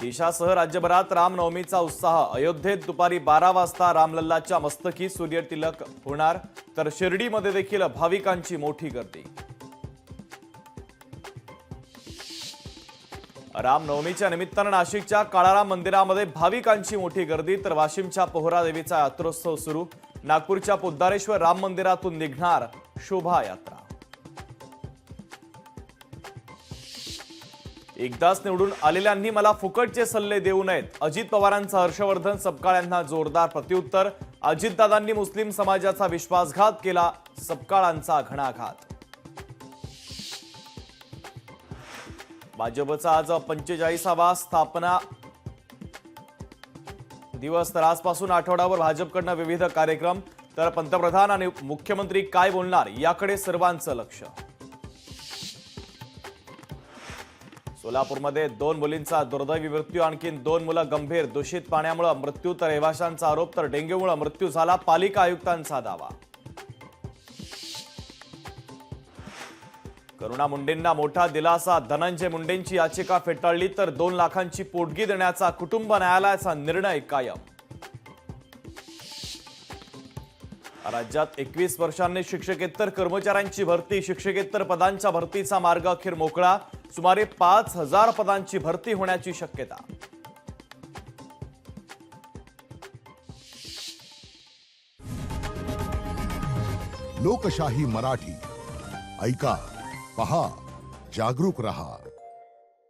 देशासह राज्यभरात रामनवमीचा उत्साह। अयोध्येत दुपारी 12 वाजता रामलल्लाच्या मस्तकी सूर्यतिलक होणार, तर शिर्डीमध्ये देखील भाविकांची मोठी गर्दी। रामनवमीच्या निमित्तानं नाशिकच्या काळाराम मंदिरामध्ये भाविकांची मोठी गर्दी, तर वाशिमच्या पोहरा देवीचा यात्रोत्सव सुरू। नागपूरच्या पोद्दारेश्वर राम मंदिरातून निघणार शोभायात्रा। एकदाच निवडून आलेल्यांनी मला फुकटचे सल्ले देऊ नयेत, अजित पवारांचा हर्षवर्धन सपकाळ यांना जोरदार प्रत्युत्तर। अजितदादांनी मुस्लिम समाजाचा विश्वासघात केला, सपकाळांचा घणाघात। भाजपचा आज 45वा स्थापना दिवस, तर आजपासून आठवडाभर भाजपकडनं विविध कार्यक्रम। तर पंतप्रधान आणि मुख्यमंत्री काय बोलणार याकडे सर्वांचं लक्ष। सोलापूरमध्ये 2 मुलींचा दुर्दैवी मृत्यू, आणखी 2 मुलं गंभीर। दूषित पाण्यामुळे मृत्यू, तर रहिवाशांचा आरोप, तर डेंग्यूमुळे मृत्यू झाला, पालिका आयुक्तांचा दावा। करुणा मुंडेंना मोठा दिलासा, धनंजय मुंडेंची याचिका फेटाळली, तर 2 लाखांची पोटगी देण्याचा कुटुंब न्यायालयाचा निर्णय कायम। राज्यात 21 वर्षांनी शिक्षकेतर कर्मचाऱ्यांची भरती, शिक्षकेतर पदांच्या भरतीचा मार्ग अखेर मोकळा। सुमारे 5000 पदांची भरती होण्याची शक्यता। लोकशाही मराठी ऐका, पहा, जागरूक रहा।